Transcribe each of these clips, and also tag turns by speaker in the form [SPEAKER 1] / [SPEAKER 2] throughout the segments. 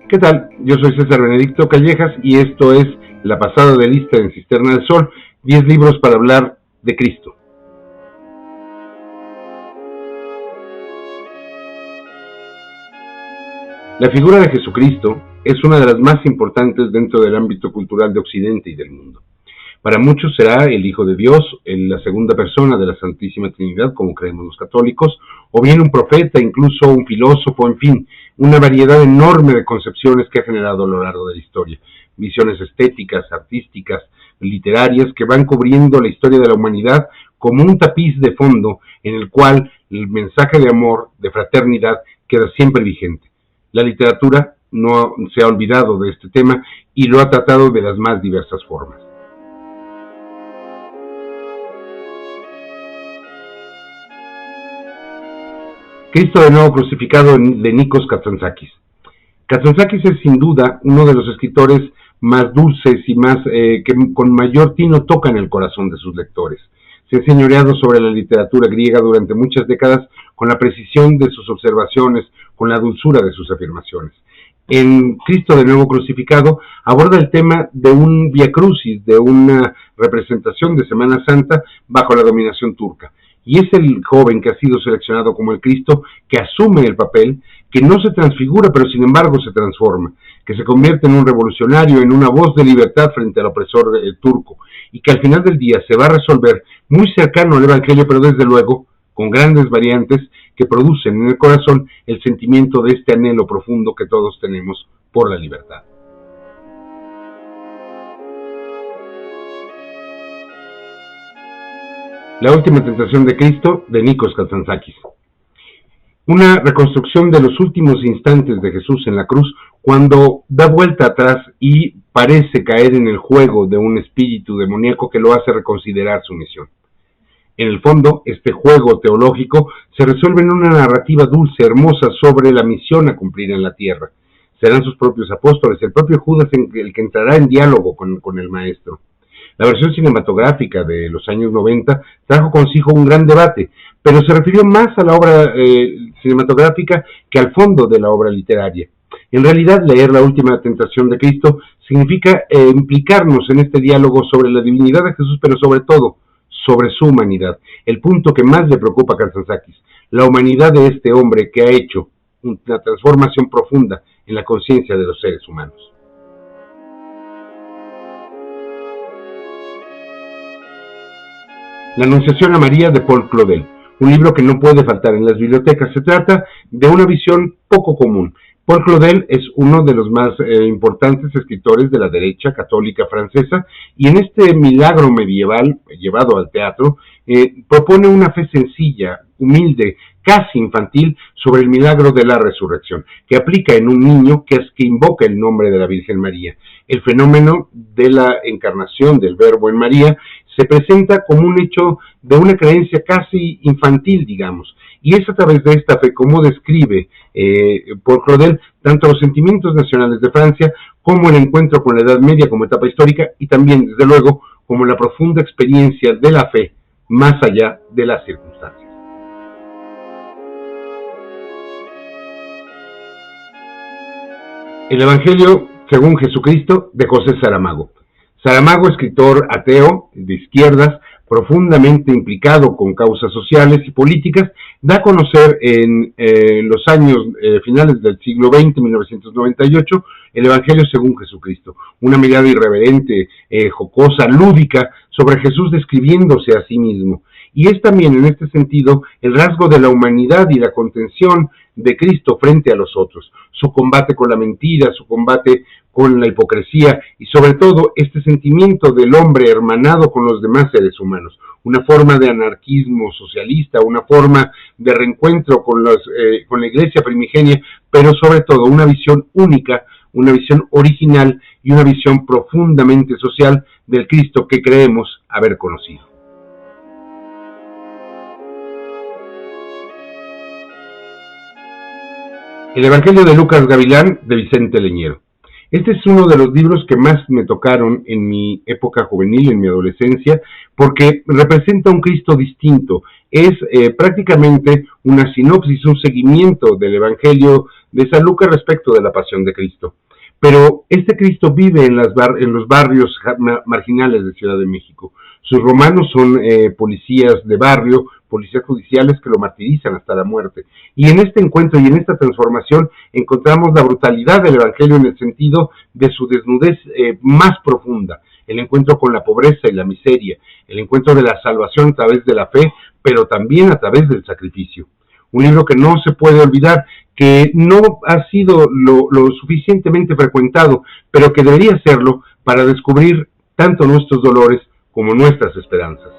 [SPEAKER 1] ¿Qué tal? Yo soy César Benedicto Callejas y esto es La Pasada de Lista en Cisterna del Sol, 10 libros para hablar de Cristo. La figura de Jesucristo es una de las más importantes dentro del ámbito cultural de Occidente y del mundo. Para muchos será el Hijo de Dios, la segunda persona de la Santísima Trinidad, como creemos los católicos, o bien un profeta, incluso un filósofo, en fin, una variedad enorme de concepciones que ha generado a lo largo de la historia. Visiones estéticas, artísticas, literarias, que van cubriendo la historia de la humanidad como un tapiz de fondo en el cual el mensaje de amor, de fraternidad, queda siempre vigente. La literatura no se ha olvidado de este tema y lo ha tratado de las más diversas formas. Cristo de nuevo crucificado, de Nikos Kazantzakis. Kazantzakis es sin duda uno de los escritores más dulces y más que con mayor tino tocan el corazón de sus lectores. Se ha señoreado sobre la literatura griega durante muchas décadas con la precisión de sus observaciones, con la dulzura de sus afirmaciones. En Cristo de nuevo crucificado aborda el tema de un Via Crucis, de una representación de Semana Santa bajo la dominación turca. Y es el joven que ha sido seleccionado como el Cristo que asume el papel, que no se transfigura, pero sin embargo se transforma, que se convierte en un revolucionario, en una voz de libertad frente al opresor turco, y que al final del día se va a resolver muy cercano al Evangelio, pero desde luego con grandes variantes que producen en el corazón el sentimiento de este anhelo profundo que todos tenemos por la libertad. La última tentación de Cristo, de Nikos Kazantzakis. Una reconstrucción de los últimos instantes de Jesús en la cruz, cuando da vuelta atrás y parece caer en el juego de un espíritu demoníaco que lo hace reconsiderar su misión. En el fondo, este juego teológico se resuelve en una narrativa dulce, hermosa, sobre la misión a cumplir en la tierra. Serán sus propios apóstoles, el propio Judas el que entrará en diálogo con el maestro. La versión cinematográfica de los años 90 trajo consigo un gran debate, pero se refirió más a la obra cinematográfica que al fondo de la obra literaria. En realidad, leer La última tentación de Cristo significa implicarnos en este diálogo sobre la divinidad de Jesús, pero sobre todo, sobre su humanidad. El punto que más le preocupa a Kazantzakis, la humanidad de este hombre que ha hecho una transformación profunda en la conciencia de los seres humanos. La Anunciación a María, de Paul Claudel, un libro que no puede faltar en las bibliotecas. Se trata de una visión poco común. Paul Claudel es uno de los más importantes escritores de la derecha católica francesa, y en este milagro medieval llevado al teatro propone una fe sencilla, humilde, casi infantil, sobre el milagro de la resurrección, que aplica en un niño que invoca el nombre de la Virgen María. El fenómeno de la encarnación del Verbo en María se presenta como un hecho de una creencia casi infantil, digamos, y es a través de esta fe como describe Paul Claudel tanto los sentimientos nacionales de Francia como el encuentro con la Edad Media como etapa histórica, y también, desde luego, como la profunda experiencia de la fe más allá de las circunstancias. El Evangelio según Jesucristo, de José Saramago. Saramago, escritor ateo, de izquierdas, profundamente implicado con causas sociales y políticas, da a conocer en los años finales del siglo XX, 1998, el Evangelio según Jesucristo. Una mirada irreverente, jocosa, lúdica, sobre Jesús describiéndose a sí mismo. Y es también en este sentido el rasgo de la humanidad y la contención de Cristo frente a los otros, su combate con la mentira, su combate con la hipocresía y sobre todo este sentimiento del hombre hermanado con los demás seres humanos, una forma de anarquismo socialista, una forma de reencuentro con la iglesia primigenia, pero sobre todo una visión única, una visión original y una visión profundamente social del Cristo que creemos haber conocido. El Evangelio de Lucas Gavilán, de Vicente Leñero. Este es uno de los libros que más me tocaron en mi época juvenil, en mi adolescencia, porque representa un Cristo distinto. Es prácticamente una sinopsis, un seguimiento del Evangelio de San Lucas respecto de la pasión de Cristo. Pero este Cristo vive en los barrios marginales de Ciudad de México. Sus romanos son policías de barrio, policías judiciales que lo martirizan hasta la muerte. Y en este encuentro y en esta transformación encontramos la brutalidad del Evangelio en el sentido de su desnudez más profunda, el encuentro con la pobreza y la miseria, el encuentro de la salvación a través de la fe, pero también a través del sacrificio. Un libro que no se puede olvidar, que no ha sido lo suficientemente frecuentado, pero que debería serlo para descubrir tanto nuestros dolores como nuestras esperanzas.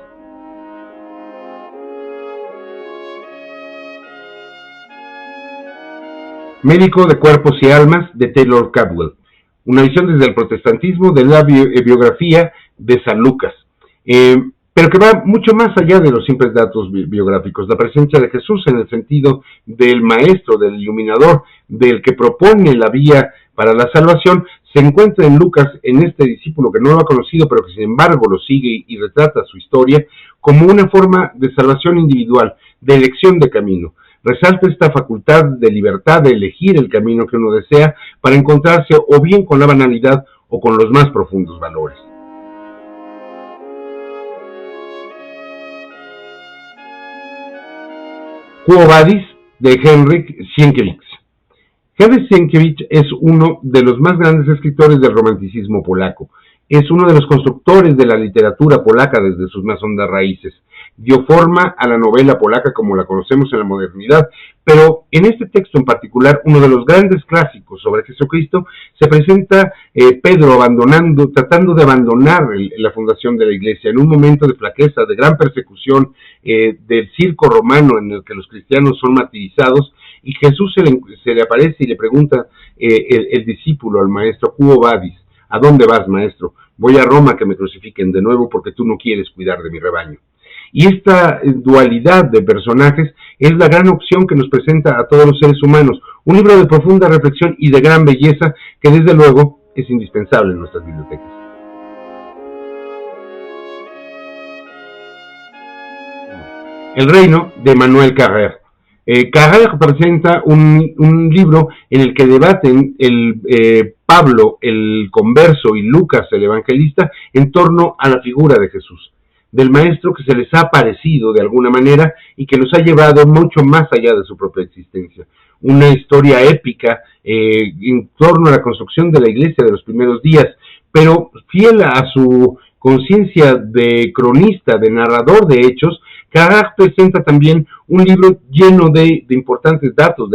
[SPEAKER 1] Médico de cuerpos y almas, de Taylor Caldwell. Una visión desde el protestantismo de la biografía de San Lucas. Pero que va mucho más allá de los simples datos biográficos. La presencia de Jesús en el sentido del maestro, del iluminador, del que propone la vía para la salvación, se encuentra en Lucas, en este discípulo que no lo ha conocido, pero que sin embargo lo sigue y retrata su historia como una forma de salvación individual, de elección de camino. Resalta esta facultad de libertad de elegir el camino que uno desea para encontrarse o bien con la banalidad o con los más profundos valores. Quo Vadis, de Henryk Sienkiewicz. Henryk Sienkiewicz es uno de los más grandes escritores del romanticismo polaco. Es uno de los constructores de la literatura polaca desde sus más hondas raíces. Dio forma a la novela polaca como la conocemos en la modernidad, pero en este texto en particular, uno de los grandes clásicos sobre Jesucristo, se presenta Pedro tratando de abandonar la fundación de la iglesia en un momento de flaqueza, de gran persecución del circo romano en el que los cristianos son martirizados, y Jesús se le aparece y le pregunta el discípulo al maestro: Quo vadis? ¿A dónde vas, maestro? Voy a Roma, que me crucifiquen de nuevo porque tú no quieres cuidar de mi rebaño. Y esta dualidad de personajes es la gran opción que nos presenta a todos los seres humanos. Un libro de profunda reflexión y de gran belleza que desde luego es indispensable en nuestras bibliotecas. El reino, de Emmanuel Carrère. Carrère presenta un libro en el que debaten Pablo, el converso, y Lucas, el evangelista, en torno a la figura de Jesús, del maestro que se les ha aparecido de alguna manera y que los ha llevado mucho más allá de su propia existencia. Una historia épica en torno a la construcción de la iglesia de los primeros días, pero fiel a su conciencia de cronista, de narrador de hechos, Carrère presenta también un libro lleno de importantes datos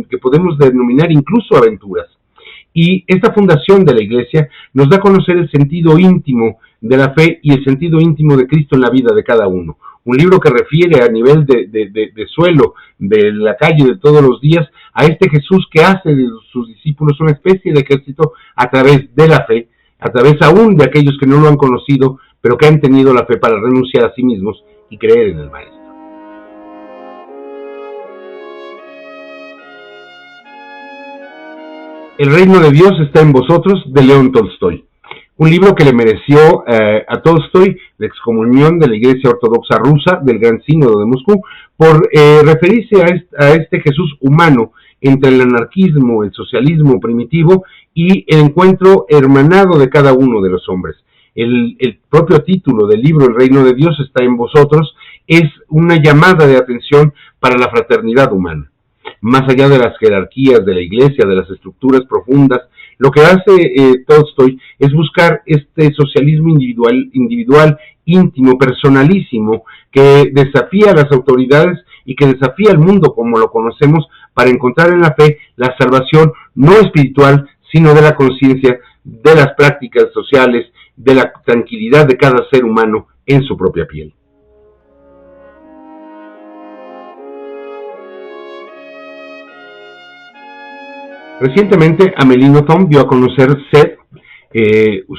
[SPEAKER 1] que podemos denominar incluso aventuras. Y esta fundación de la iglesia nos da a conocer el sentido íntimo de la fe y el sentido íntimo de Cristo en la vida de cada uno. Un libro que refiere a nivel de suelo, de la calle de todos los días, a este Jesús que hace de sus discípulos una especie de ejército a través de la fe, a través aún de aquellos que no lo han conocido, pero que han tenido la fe para renunciar a sí mismos y creer en el Maestro. El reino de Dios está en vosotros, de León Tolstoy. Un libro que le mereció a Tolstoy la excomunión de la Iglesia Ortodoxa Rusa del Gran Sínodo de Moscú por referirse a este Jesús humano entre el anarquismo, el socialismo primitivo y el encuentro hermanado de cada uno de los hombres. El propio título del libro, El reino de Dios está en vosotros, es una llamada de atención para la fraternidad humana. Más allá de las jerarquías de la iglesia, de las estructuras profundas, lo que hace Tolstoy es buscar este socialismo individual, íntimo, personalísimo, que desafía a las autoridades y que desafía al mundo como lo conocemos para encontrar en la fe la salvación no espiritual, sino de la conciencia, de las prácticas sociales, de la tranquilidad de cada ser humano en su propia piel. Recientemente, Amélie Nothomb dio a conocer Sed,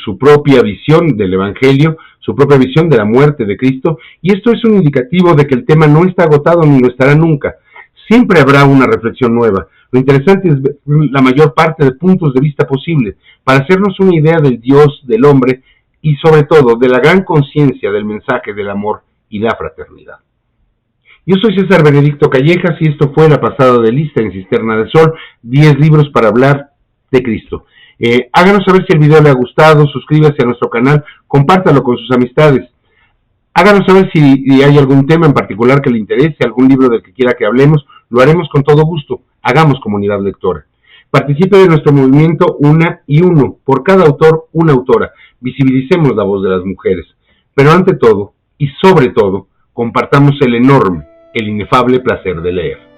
[SPEAKER 1] su propia visión del Evangelio, su propia visión de la muerte de Cristo, y esto es un indicativo de que el tema no está agotado ni lo estará nunca. Siempre habrá una reflexión nueva. Lo interesante es ver la mayor parte de puntos de vista posibles para hacernos una idea del Dios, del hombre y sobre todo de la gran conciencia del mensaje del amor y la fraternidad. Yo soy César Benedicto Callejas y esto fue La Pasada de Lista en Cisterna de Sol, 10 libros para hablar de Cristo. Háganos saber si el video le ha gustado, suscríbase a nuestro canal, compártalo con sus amistades. Háganos saber si hay algún tema en particular que le interese, algún libro del que quiera que hablemos, lo haremos con todo gusto. Hagamos comunidad lectora. Participe de nuestro movimiento Una y Uno, por cada autor, una autora. Visibilicemos la voz de las mujeres. Pero ante todo, y sobre todo, compartamos el enorme, el inefable placer de leer.